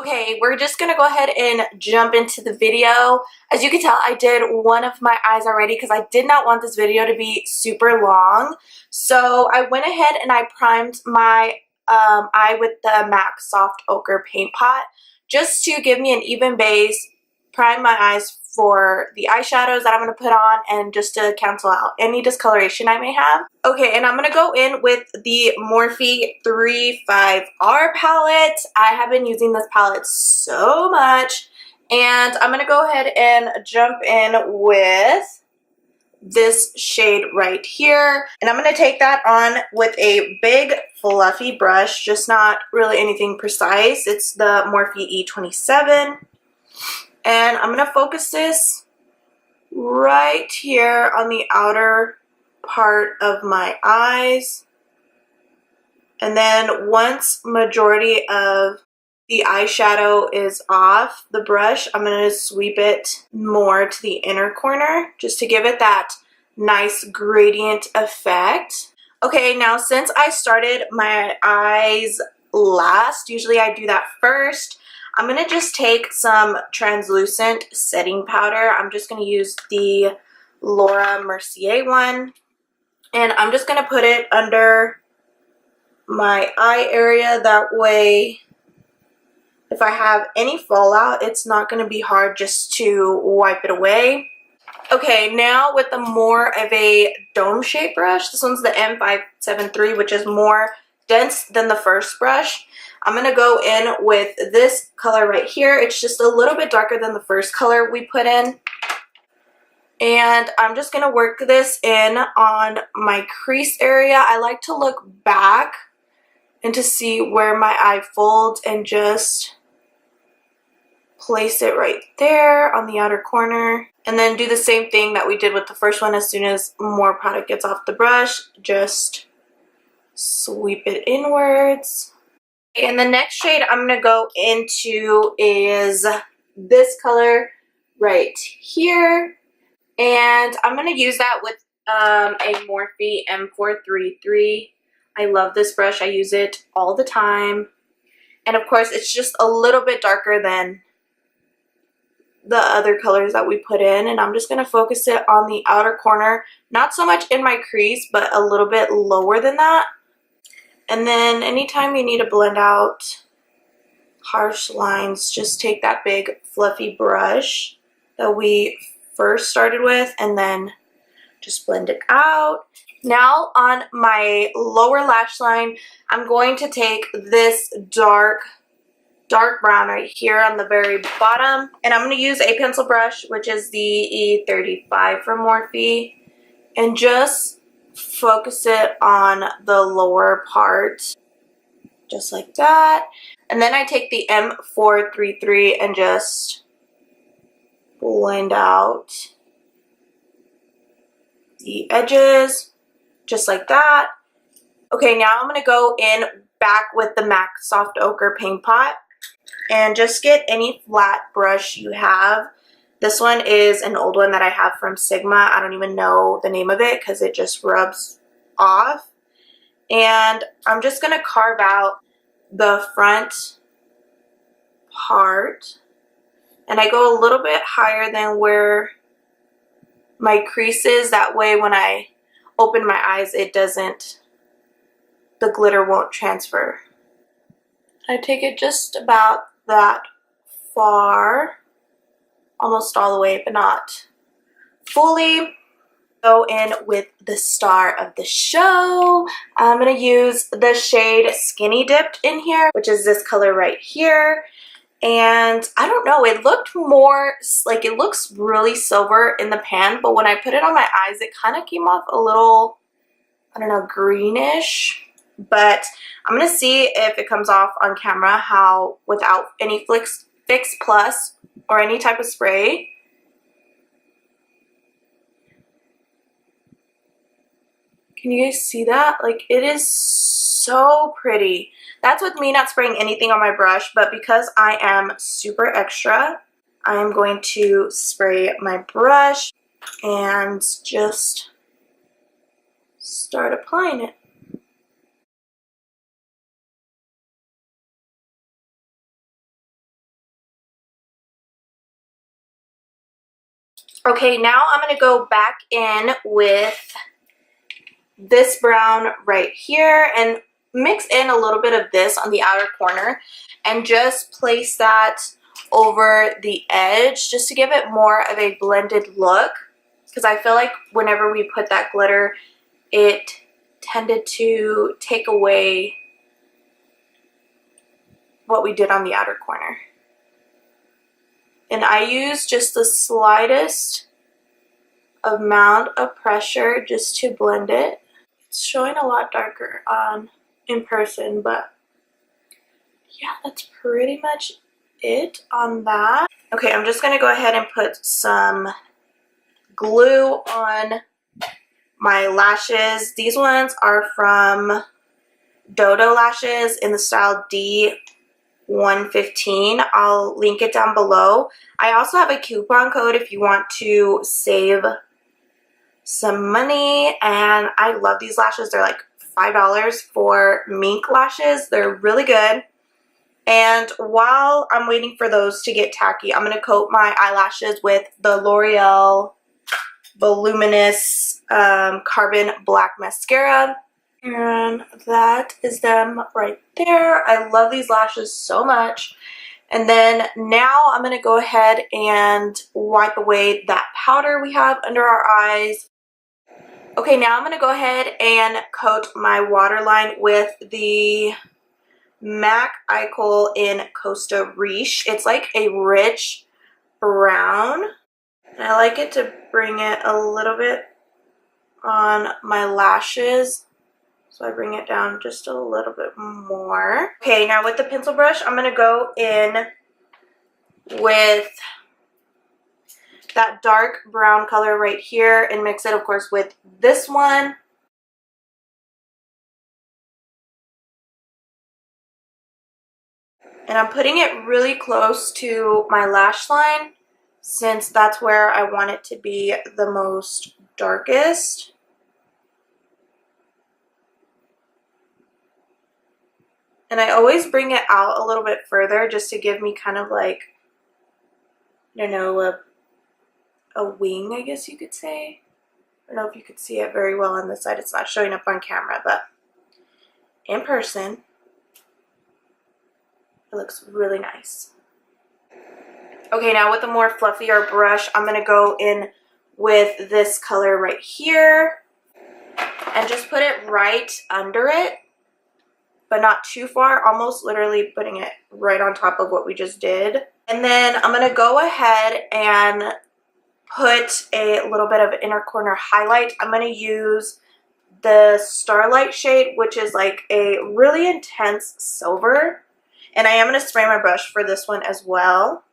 Okay, we're just gonna go ahead and jump into the video. As you can tell, I did one of my eyes already because I did not want this video to be super long. So I went ahead and I primed my eye with the MAC Soft Ochre Paint Pot just to give me an even base, prime my eyes for the eyeshadows that I'm going to put on, and just to cancel out any discoloration I may have. Okay, and I'm going to go in with the Morphe 35R palette. I have been using this palette so much, and I'm going to go ahead and jump in with this shade right here, and I'm going to take that on with a big fluffy brush, just not really anything precise. It's the Morphe E27. And I'm going to focus this right here on the outer part of my eyes. And then once majority of the eyeshadow is off the brush, I'm going to sweep it more to the inner corner just to give it that nice gradient effect. Okay, now since I started my eyes last, usually I do that first, I'm going to just take some translucent setting powder. I'm just going to use the Laura Mercier one. And I'm just going to put it under my eye area. That way, if I have any fallout, it's not going to be hard just to wipe it away. Okay, now with the more of a dome shape brush, this one's the M573, which is more dense than the first brush. I'm going to go in with this color right here. It's just a little bit darker than the first color we put in. And I'm just going to work this in on my crease area. I like to look back and to see where my eye folds and just place it right there on the outer corner. And then do the same thing that we did with the first one. As soon as more product gets off the brush, just sweep it inwards. And the next shade I'm going to go into is this color right here. And I'm going to use that with a Morphe M433. I love this brush. I use it all the time. And of course, it's just a little bit darker than the other colors that we put in. And I'm just going to focus it on the outer corner. Not so much in my crease, but a little bit lower than that. And then anytime you need to blend out harsh lines, just take that big fluffy brush that we first started with and then just blend it out. Now on my lower lash line, I'm going to take this dark brown right here on the very bottom. And I'm going to use a pencil brush, which is the E35 from Morphe, and just focus it on the lower part, just like that. And then I take the M433 and just blend out the edges, just like that. Okay, now I'm going to go in back with the MAC Soft Ochre Paint Pot and just get any flat brush you have. This one is an old one that I have from Sigma. I don't even know the name of it because it just rubs off. And I'm just going to carve out the front part. And I go a little bit higher than where my crease is. That way when I open my eyes, it doesn't, the glitter won't transfer. I take it just about that far. Almost all the way, but not fully. Go in with the star of the show. I'm going to use the shade Skinny Dipped in here, which is this color right here. And I don't know, it looked more, like it looks really silver in the pan, but when I put it on my eyes, it kind of came off a little, I don't know, greenish. But I'm going to see if it comes off on camera how, without any Fix Plus or any type of spray. Can you guys see that? Like, it is so pretty. That's with me not spraying anything on my brush, but because I am super extra, I am going to spray my brush and just start applying it. Okay, now I'm going to go back in with this brown right here and mix in a little bit of this on the outer corner and just place that over the edge just to give it more of a blended look, because I feel like whenever we put that glitter, it tended to take away what we did on the outer corner. And I use just the slightest amount of pressure just to blend it. It's showing a lot darker on in person, but yeah, that's pretty much it on that. Okay, I'm just gonna go ahead and put some glue on my lashes. These ones are from Dodo Lahses in the style D115. I'll link it down below. I also have a coupon code if you want to save some money, and I love these lashes. They're like $5 for mink lashes. They're really good. And while I'm waiting for those to get tacky, I'm going to coat my eyelashes with the L'Oreal Voluminous Carbon Black Mascara. And that is them right there. I love these lashes so much. And then now I'm going to go ahead and wipe away that powder we have under our eyes. Okay, now I'm going to go ahead and coat my waterline with the MAC Eye Kohl in Costa Riche. It's like a rich brown. And I like it to bring it a little bit on my lashes. So I bring it down just a little bit more. Okay, now with the pencil brush, I'm going to go in with that dark brown color right here and mix it, of course, with this one. And I'm putting it really close to my lash line since that's where I want it to be the most darkest. And I always bring it out a little bit further just to give me kind of like, I don't know, a wing, I guess you could say. I don't know if you could see it very well on this side. It's not showing up on camera, but in person, it looks really nice. Okay, now with a more fluffier brush, I'm going to go in with this color right here and just put it right under it, but not too far, almost literally putting it right on top of what we just did. And then I'm going to go ahead and put a little bit of inner corner highlight. I'm going to use the Starlight shade, which is like a really intense silver. And I am going to spray my brush for this one as well.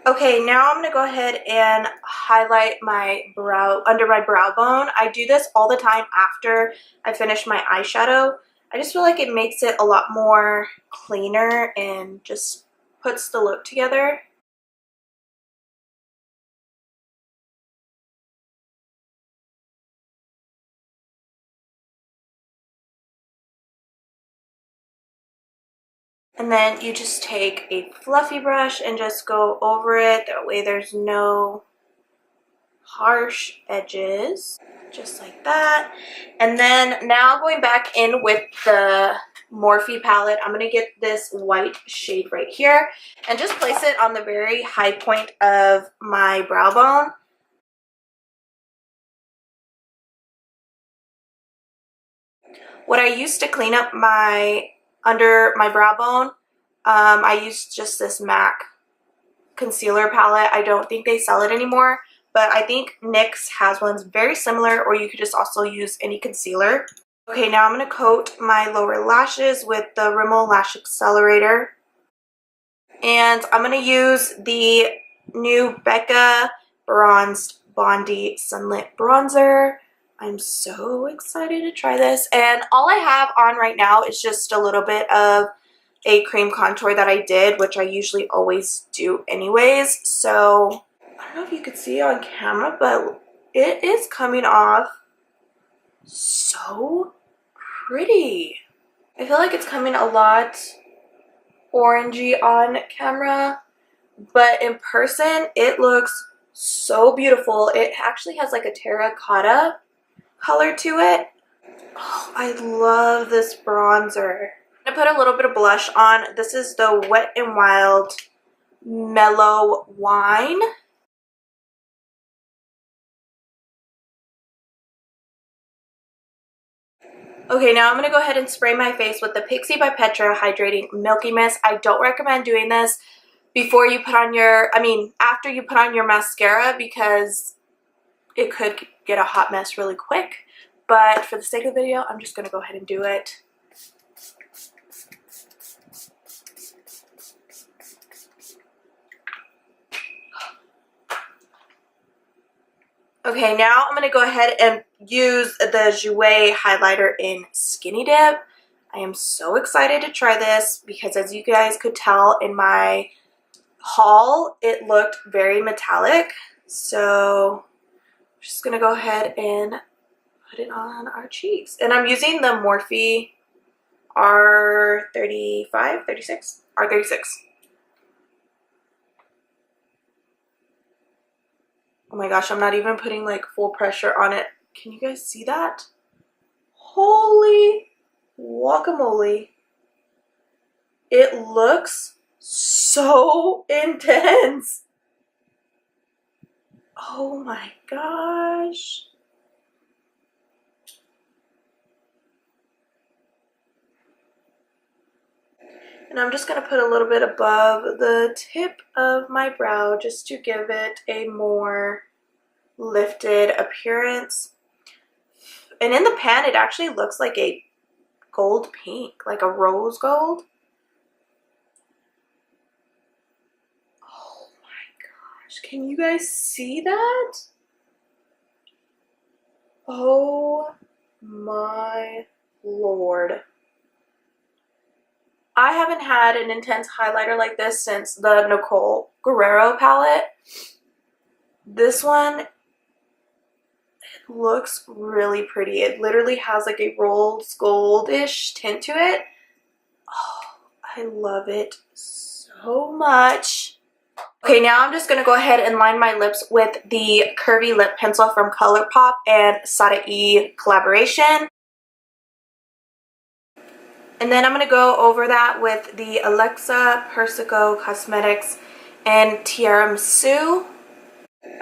Okay, now I'm going to go ahead and highlight my brow, under my brow bone. I do this all the time after I finish my eyeshadow. I just feel like it makes it a lot more cleaner and just puts the look together. And then you just take a fluffy brush and just go over it. That way there's no harsh edges. Just like that. And then now going back in with the Morphe palette, I'm going to get this white shade right here and just place it on the very high point of my brow bone. What I used to clean up my under my brow bone, I used just this MAC concealer palette. I don't think they sell it anymore, but I think NYX has ones very similar, or you could just also use any concealer. Okay, now I'm going to coat my lower lashes with the Rimmel Lash Accelerator. And I'm going to use the new Mecca Bronzed Bondie Sunlit Bronzer. I'm so excited to try this. And all I have on right now is just a little bit of a cream contour that I did, which I usually always do anyways. So I don't know if you could see it on camera, but it is coming off so pretty. I feel like it's coming a lot orangey on camera, but in person it looks So beautiful. It actually has like a terracotta color to it. Oh, I love this bronzer. I'm gonna put a little bit of blush on. This is the Wet n Wild Mellow Wine. Okay, now I'm going to go ahead and spray my face with the Pixi by Petra Hydrating Milky Mist. I don't recommend doing this before you put on your, after you put on your mascara, because it could get a hot mess really quick. But for the sake of the video, I'm just going to go ahead and do it. Okay, now I'm going to go ahead and use the Jouer highlighter in Skinny Dip. I am so excited to try this because, as you guys could tell in my haul, it looked very metallic. So I'm just going to go ahead and put it on our cheeks. And I'm using the Morphe R35, 36? R36. Oh my gosh, I'm not even putting like full pressure on it. Can you guys see that? Holy guacamole. It looks so intense. Oh my gosh. And I'm just going to put a little bit above the tip of my brow just to give it a more lifted appearance. And in the pan, it actually looks like a gold pink, like a rose gold. Oh my gosh, can you guys see that? Oh my Lord. I haven't had an intense highlighter like this since the Nicole Guerrero palette. This one looks really pretty. It literally has like a rose goldish tint to it. Oh, I love it so much. Okay, now I'm just going to go ahead and line my lips with the Curvii lip pencil from Colourpop and Sada E collaboration. And then I'm going to go over that with the Alexa Persico Cosmetics and Tiramisu.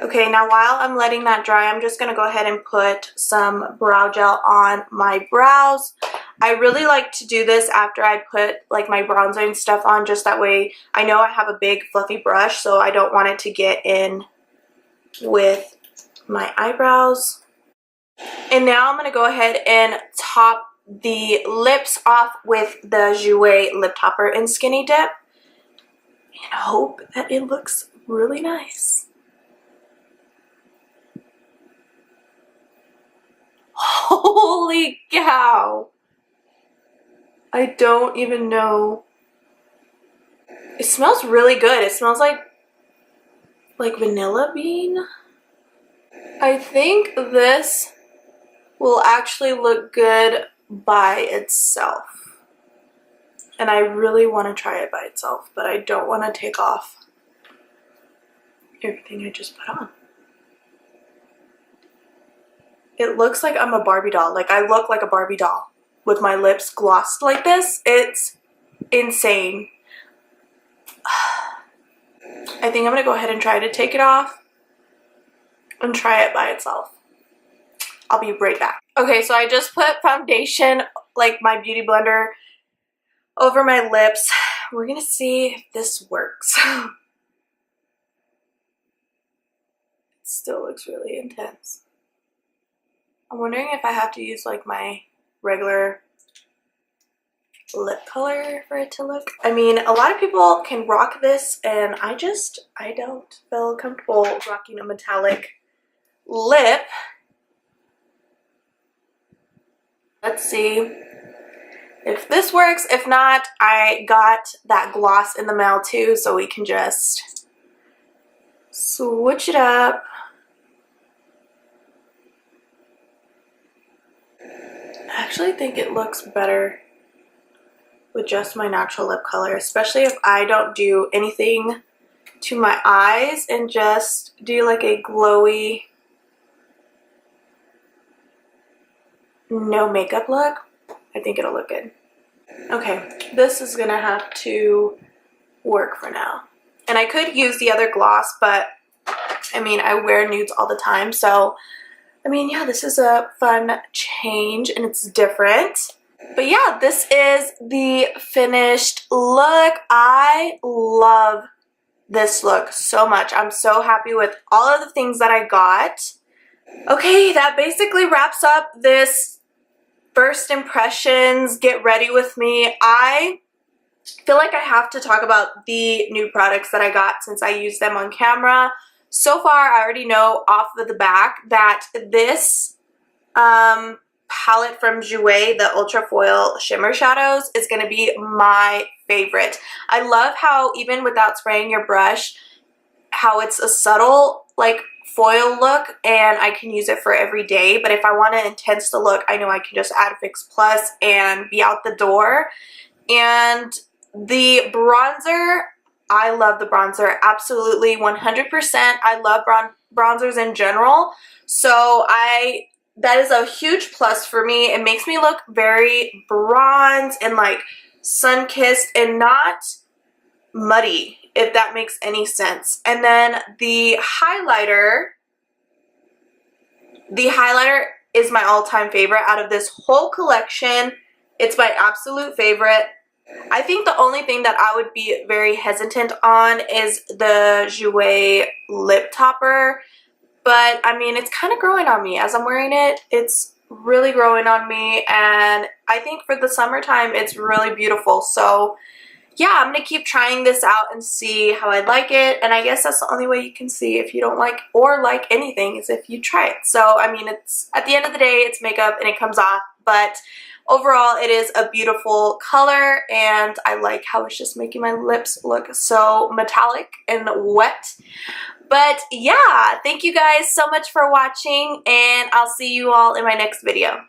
Okay, now while I'm letting that dry, I'm just going to go ahead and put some brow gel on my brows. I really like to do this after I put like my bronzer and stuff on, just that way I know I have a big fluffy brush, so I don't want it to get in with my eyebrows. And now I'm going to go ahead and top the lips off with the Jouer lip topper in Skinny Dip and hope that it looks really nice. Holy cow! I don't even know. It smells really good. It smells like vanilla bean. I think this will actually look good by itself. And I really want to try it by itself, but I don't want to take off everything I just put on. It looks like I'm a Barbie doll. Like, I look like a Barbie doll with my lips glossed like this. It's insane. I think I'm going to go ahead and try to take it off and try it by itself. I'll be right back. Okay, so I just put foundation, like my beauty blender, over my lips. We're going to see if this works. It still looks really intense. I'm wondering if I have to use like my regular lip color for it to look. I mean, a lot of people can rock this, and I don't feel comfortable rocking a metallic lip. Let's see if this works. If not, I got that gloss in the mail too, so we can just switch it up. I actually think it looks better with just my natural lip color, especially if I don't do anything to my eyes and just do like a glowy, no makeup look. I think it'll look good. Okay, this is gonna have to work for now. And I could use the other gloss, but I mean, I wear nudes all the time, so I mean, yeah, this is a fun change and it's different. But yeah, this is the finished look. I love this look so much. I'm so happy with all of the things that I got. Okay, that basically wraps up this first impressions, get ready with me. I feel like I have to talk about the new products that I got since I used them on camera. So far, I already know off of the back that this palette from Jouer, the Ultra Foil Shimmer Shadows, is going to be my favorite. I love how even without spraying your brush, how it's a subtle like foil look and I can use it for every day. But if I want to intense the look, I know I can just add Fix Plus and be out the door. And the bronzer, I love the bronzer, absolutely 100%. I love bronzers in general, so that is a huge plus for me. It makes me look very bronze and like sun-kissed and not muddy, if that makes any sense. And then the highlighter is my all-time favorite out of this whole collection. It's my absolute favorite. I think the only thing that I would be very hesitant on is the Jouer lip topper, but I mean, it's kind of growing on me as I'm wearing it. It's really growing on me, and I think for the summertime it's really beautiful. So yeah, I'm gonna keep trying this out and see how I like it, and I guess that's the only way you can see if you don't like or like anything is if you try it. So I mean, it's at the end of the day, it's makeup and it comes off, but overall it is a beautiful color and I like how it's just making my lips look so metallic and wet. But yeah, thank you guys so much for watching and I'll see you all in my next video.